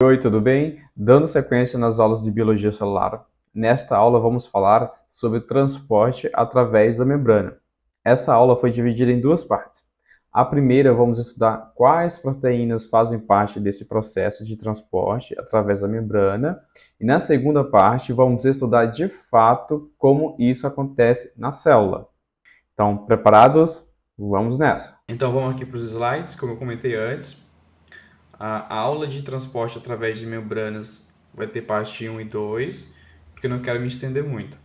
Oi, tudo bem? Dando sequência nas aulas de biologia celular, nesta aula vamos falar sobre transporte através da membrana. Essa aula foi dividida em duas partes. A primeira, vamos estudar quais proteínas fazem parte desse processo de transporte através da membrana, e na segunda parte, vamos estudar de fato como isso acontece na célula. Então, preparados? Vamos nessa! Então vamos aqui para os slides, como eu comentei antes. A aula de transporte através de membranas vai ter parte 1 e 2, porque eu não quero me estender muito.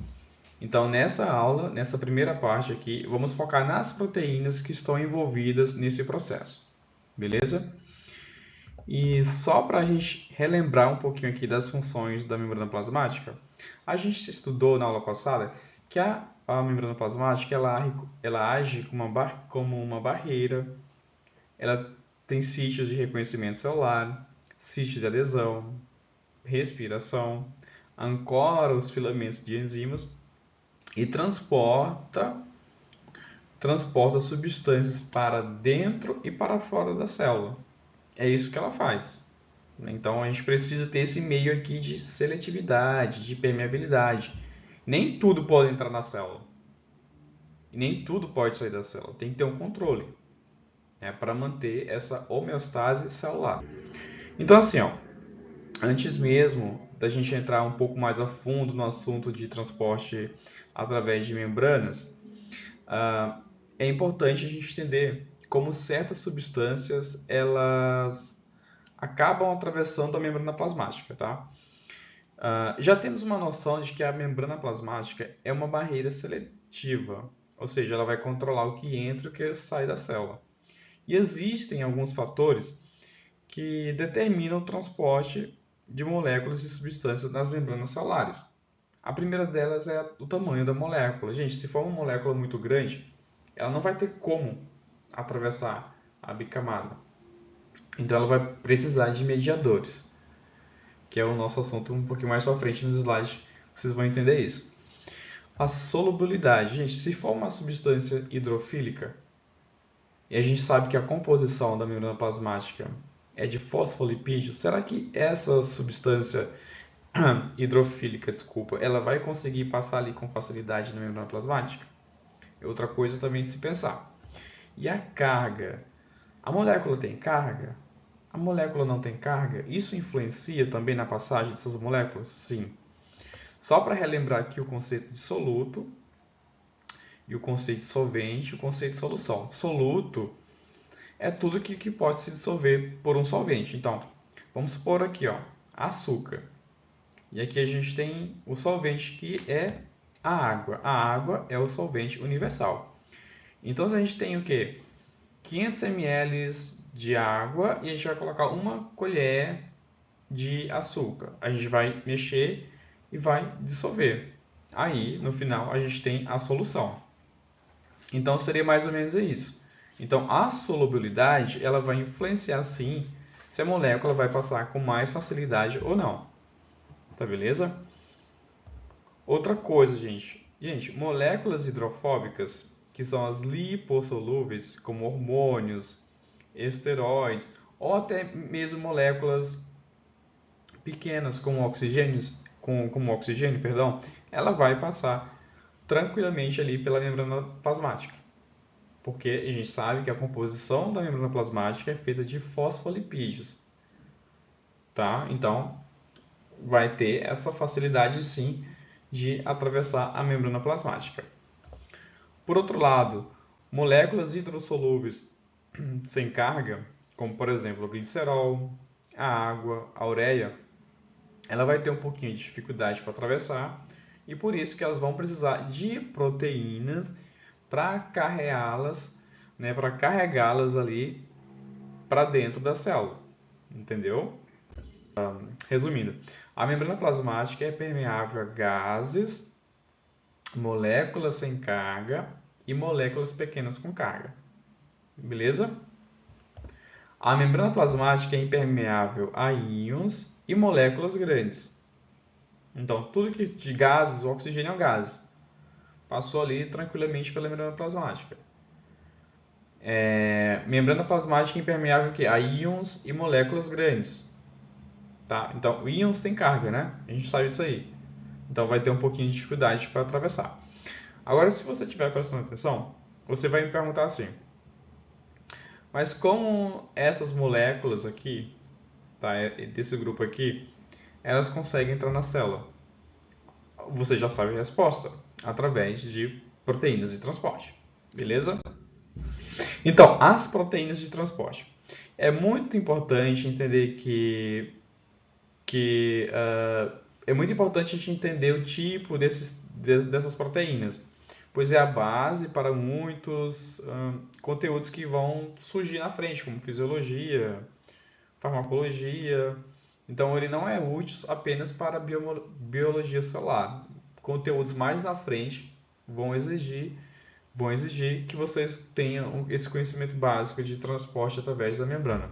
Então nessa aula, nessa primeira parte aqui, vamos focar nas proteínas que estão envolvidas nesse processo. Beleza? E só para a gente relembrar um pouquinho aqui das funções da membrana plasmática, a gente estudou na aula passada que a membrana plasmática ela age como uma barreira. Ela tem sítios de reconhecimento celular, sítios de adesão, respiração, ancora os filamentos de enzimas e transporta substâncias para dentro e para fora da célula. É isso que ela faz. Então a gente precisa ter esse meio aqui de seletividade, de permeabilidade. Nem tudo pode entrar na célula. Nem tudo pode sair da célula. Tem que ter um controle, né, para manter essa homeostase celular. Então assim, ó, antes mesmo da gente entrar um pouco mais a fundo no assunto de transporte através de membranas, é importante a gente entender como certas substâncias elas acabam atravessando a membrana plasmática, tá? Já temos uma noção de que a membrana plasmática é uma barreira seletiva, ou seja, ela vai controlar o que entra e o que sai da célula. E existem alguns fatores que determinam o transporte de moléculas e substâncias nas membranas celulares. A primeira delas é o tamanho da molécula. Gente, se for uma molécula muito grande, ela não vai ter como atravessar a bicamada. Então ela vai precisar de mediadores, que é o nosso assunto um pouquinho mais para frente nos slides, vocês vão entender isso. A solubilidade, gente, se for uma substância hidrofílica, e a gente sabe que a composição da membrana plasmática é de fosfolipídios, será que essa substância hidrofílica, desculpa, ela vai conseguir passar ali com facilidade na membrana plasmática? É outra coisa também de se pensar. E a carga? A molécula tem carga? A molécula não tem carga? Isso influencia também na passagem dessas moléculas? Sim. Só para relembrar aqui o conceito de soluto e o conceito de solvente e o conceito de solução. Soluto é tudo que pode se dissolver por um solvente. Então, vamos supor aqui, ó, açúcar. E aqui a gente tem o solvente que é a água. A água é o solvente universal. Então, se a gente tem o quê? 500 ml de água e a gente vai colocar uma colher de açúcar. A gente vai mexer e vai dissolver. Aí, no final, a gente tem a solução. Então, seria mais ou menos isso. Então, a solubilidade ela vai influenciar, sim, se a molécula vai passar com mais facilidade ou não. Tá beleza? Outra coisa, gente. Gente, moléculas hidrofóbicas, que são as lipossolúveis, como hormônios, esteroides, ou até mesmo moléculas pequenas como oxigênio, perdão, ela vai passar tranquilamente ali pela membrana plasmática. Porque a gente sabe que a composição da membrana plasmática é feita de fosfolipídios, tá? Então, vai ter essa facilidade sim de atravessar a membrana plasmática. Por outro lado, moléculas hidrossolúveis sem carga, como por exemplo o glicerol, a água, a ureia, ela vai ter um pouquinho de dificuldade para atravessar e por isso que elas vão precisar de proteínas para carreá-las, né, para carregá-las ali para dentro da célula, entendeu? Resumindo, a membrana plasmática é permeável a gases, moléculas sem carga e moléculas pequenas com carga. Beleza? A membrana plasmática é impermeável a íons e moléculas grandes. Então, tudo que de gases, o oxigênio é um gás. Passou ali tranquilamente pela membrana plasmática. Membrana plasmática é impermeável a íons e moléculas grandes. tá? Então, íons tem carga, né? A gente sabe isso aí. Então, vai ter um pouquinho de dificuldade para atravessar. Agora, se você estiver prestando atenção, você vai me perguntar assim: mas como essas moléculas aqui, tá, desse grupo aqui, elas conseguem entrar na célula? Você já sabe a resposta, através de proteínas de transporte, beleza? Então, as proteínas de transporte. É muito importante entender é muito importante a gente entender o tipo dessas proteínas, pois é a base para muitos conteúdos que vão surgir na frente, como fisiologia, farmacologia. Então, ele não é útil apenas para biologia celular. Conteúdos mais na frente vão exigir, vão exigir que vocês tenham esse conhecimento básico de transporte através da membrana.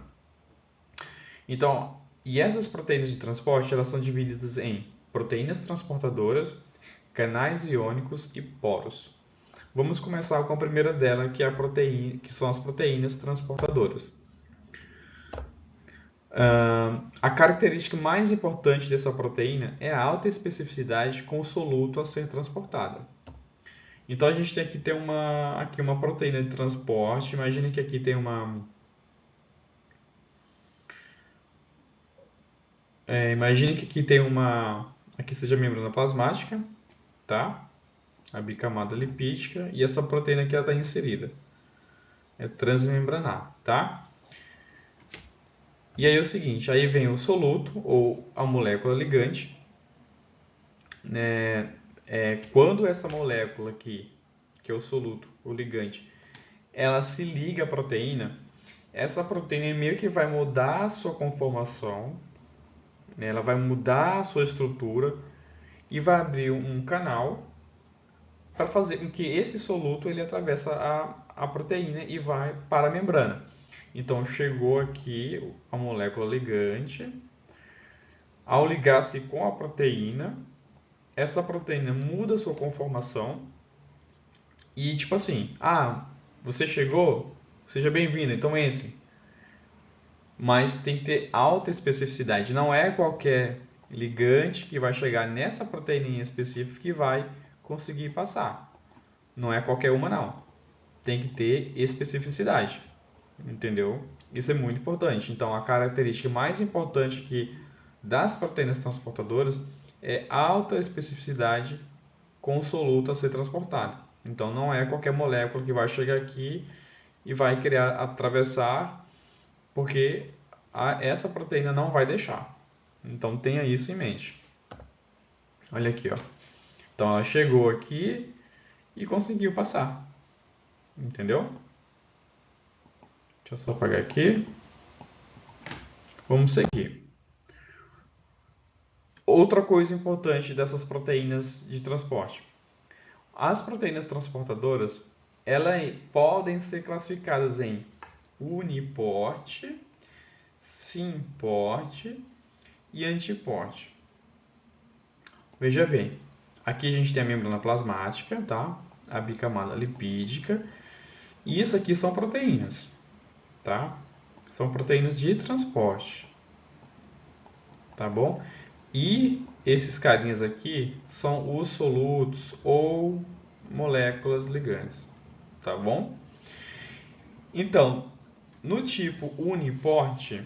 Então, e essas proteínas de transporte, elas são divididas em proteínas transportadoras, canais iônicos e poros. Vamos começar com a primeira dela, que é a proteína, que são as proteínas transportadoras. A característica mais importante dessa proteína é a alta especificidade com o soluto a ser transportado. Então a gente tem que ter aqui uma proteína de transporte. Imagine que aqui tem imagine que aqui tem aqui seja a membrana plasmática, tá? A bicamada lipídica e essa proteína aqui está inserida. É transmembranar, tá? E aí é o seguinte, aí vem o soluto ou a molécula ligante, né? Quando essa molécula aqui, que é o soluto, o ligante, ela se liga à proteína, essa proteína meio que vai mudar a sua conformação, né? Ela vai mudar a sua estrutura e vai abrir um canal para fazer com que esse soluto ele atravessa a proteína e vai para a membrana. Então chegou aqui a molécula ligante, ao ligar-se com a proteína, essa proteína muda sua conformação e tipo assim, você chegou, seja bem-vindo, então entre. Mas tem que ter alta especificidade, não é qualquer ligante que vai chegar nessa proteína específica que vai conseguir passar. Não é qualquer uma não. Tem que ter especificidade, entendeu? Isso é muito importante. Então, a característica mais importante aqui das proteínas transportadoras é alta especificidade com o soluto a ser transportado. Então, não é qualquer molécula que vai chegar aqui e vai criar atravessar, porque essa proteína não vai deixar. Então, tenha isso em mente. Olha aqui, ó. Então, ela chegou aqui e conseguiu passar. Entendeu? Deixa eu só apagar aqui. Vamos seguir. Outra coisa importante dessas proteínas de transporte. As proteínas transportadoras, elas podem ser classificadas em uniporte, simporte e antiporte. Veja bem, aqui a gente tem a membrana plasmática, tá? A bicamada lipídica. E isso aqui são proteínas, tá? São proteínas de transporte, tá bom? E esses carinhas aqui são os solutos ou moléculas ligantes, tá bom? Então, no tipo uniporte,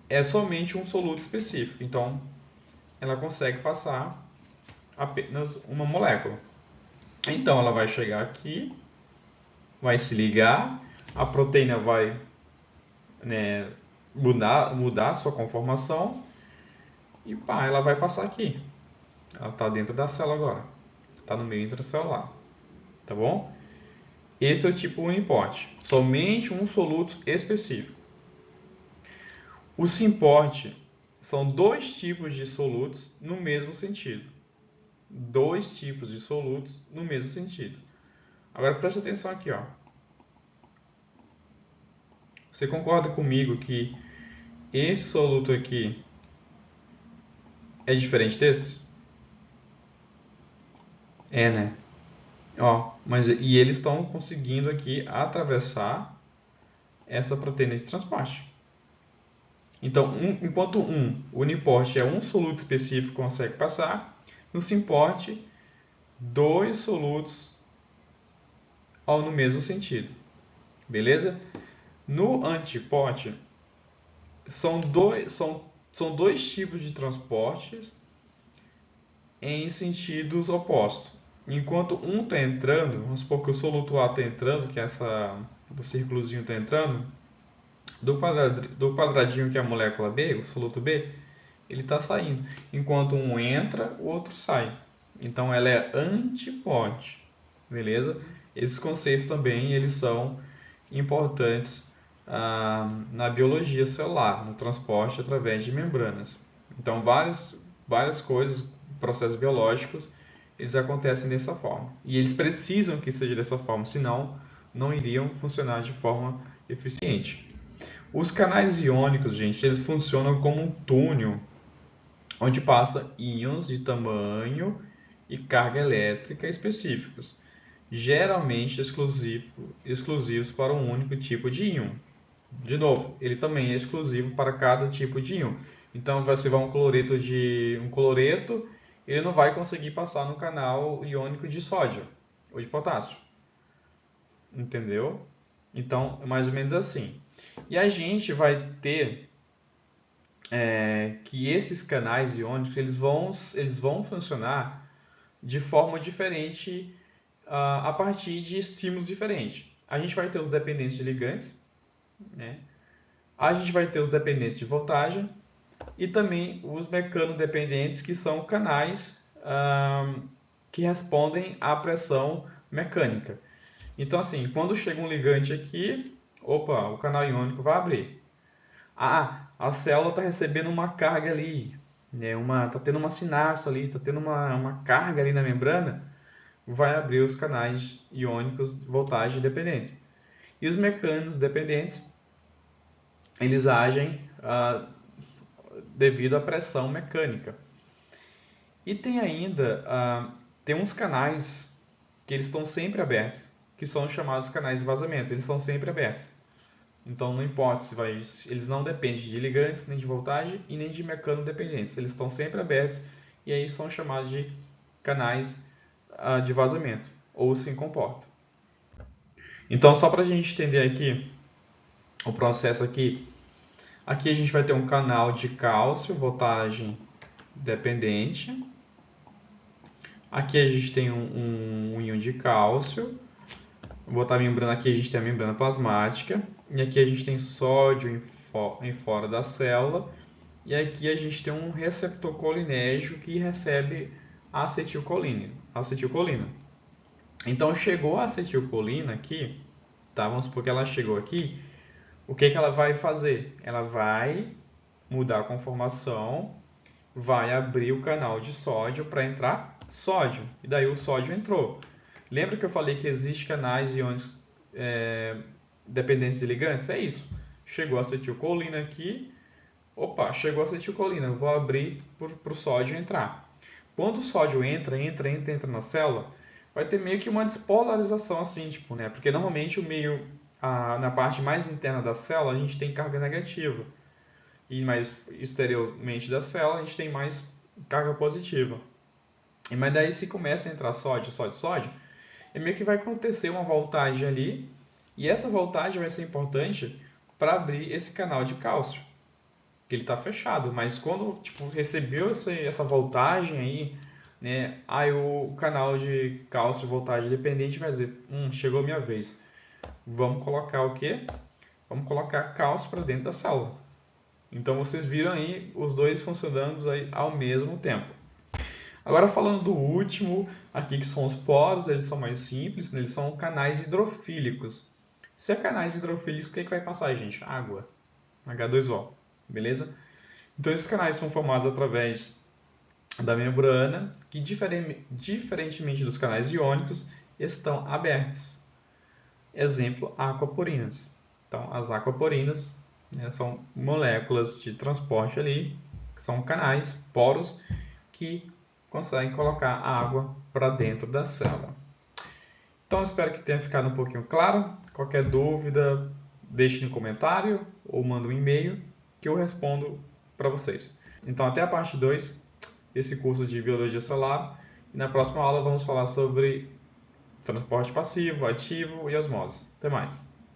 é somente um soluto específico. Então, ela consegue passar apenas uma molécula. Então, ela vai chegar aqui, vai se ligar, a proteína vai, né, mudar a sua conformação e pá, ela vai passar aqui. Ela está dentro da célula agora. Está no meio intracelular. Tá bom? Esse é o tipo uniporte. Somente um soluto específico. O simporte são dois tipos de solutos no mesmo sentido. Dois tipos de solutos no mesmo sentido. Agora preste atenção aqui, ó. Você concorda comigo que esse soluto aqui é diferente desse? É, né? Ó, mas e eles estão conseguindo aqui atravessar essa proteína de transporte. Então, enquanto o uniporte é um soluto específico que consegue passar, no simporte, dois solutos no mesmo sentido. Beleza? No antiporte, são dois tipos de transportes em sentidos opostos. Enquanto um está entrando, vamos supor que o soluto A está entrando, que é essa do círculozinho está entrando, do quadradinho que é a molécula B, o soluto B, ele está saindo. Enquanto um entra, o outro sai. Então ela é antipote, beleza? Esses conceitos também eles são importantes na biologia celular, no transporte através de membranas. Então várias coisas, processos biológicos, eles acontecem dessa forma. E eles precisam que seja dessa forma, senão não iriam funcionar de forma eficiente. Os canais iônicos, gente, eles funcionam como um túnel onde passa íons de tamanho e carga elétrica específicos, geralmente exclusivos para um único tipo de íon. De novo, ele também é exclusivo para cada tipo de íon. Então, você vai um cloreto, ele não vai conseguir passar no canal iônico de sódio ou de potássio. Entendeu? Então, é mais ou menos assim. E a gente vai ter que esses canais iônicos eles vão funcionar de forma diferente a partir de estímulos diferentes. A gente vai ter os dependentes de ligantes, né? A gente vai ter os dependentes de voltagem e também os mecanodependentes, que são canais que respondem à pressão mecânica. Então, assim, quando chega um ligante aqui, opa, o canal iônico vai abrir. A célula está recebendo uma carga ali, né? Tá tendo uma sinapse ali, está tendo uma carga ali na membrana, vai abrir os canais iônicos de voltagem dependentes. E os mecanos dependentes, eles agem devido à pressão mecânica. E tem ainda, tem uns canais que eles estão sempre abertos, que são chamados canais de vazamento, eles estão sempre abertos. Então não importa eles não dependem de ligantes, nem de voltagem e nem de mecanodependentes. Eles estão sempre abertos e aí são chamados de canais de vazamento, ou se comportam. Então só para a gente entender aqui o processo aqui a gente vai ter um canal de cálcio, voltagem dependente. Aqui a gente tem um íon de cálcio. Vou botar a membrana aqui, a gente tem a membrana plasmática. E aqui a gente tem sódio em fora da célula. E aqui a gente tem um receptor colinérgico que recebe a acetilcolina. Então chegou a acetilcolina aqui, tá? Vamos supor que ela chegou aqui. O que ela vai fazer? Ela vai mudar a conformação, vai abrir o canal de sódio para entrar sódio. E daí o sódio entrou. Lembra que eu falei que existem canais iônicos dependentes de ligantes? É isso. Chegou a acetilcolina aqui. Opa, chegou a acetilcolina. Eu vou abrir para o sódio entrar. Quando o sódio entra na célula, vai ter meio que uma despolarização assim, tipo, né? Porque normalmente o meio, na parte mais interna da célula, a gente tem carga negativa. E mais exteriormente da célula, a gente tem mais carga positiva. Mas daí se começa a entrar sódio, é meio que vai acontecer uma voltagem ali, e essa voltagem vai ser importante para abrir esse canal de cálcio, que ele está fechado, mas quando recebeu essa voltagem aí, né, aí o canal de cálcio voltagem dependente vai dizer, chegou a minha vez, vamos colocar o quê? Vamos colocar cálcio para dentro da célula. Então vocês viram aí os dois funcionando aí ao mesmo tempo. Agora falando do último, aqui que são os poros, eles são mais simples, né? Eles são canais hidrofílicos. Se é canais hidrofílicos, o que vai passar, gente? Água, H2O, beleza? Então esses canais são formados através da membrana, que diferentemente dos canais iônicos, estão abertos. Exemplo, aquaporinas. Então as aquaporinas, né, são moléculas de transporte ali, que são canais, poros, que conseguem colocar a água para dentro da célula. Então, espero que tenha ficado um pouquinho claro. Qualquer dúvida, deixe no comentário ou manda um e-mail. que eu respondo para vocês. Então, até a parte 2 desse curso de Biologia Celular. E na próxima aula vamos falar sobre transporte passivo, ativo e osmose. Até mais!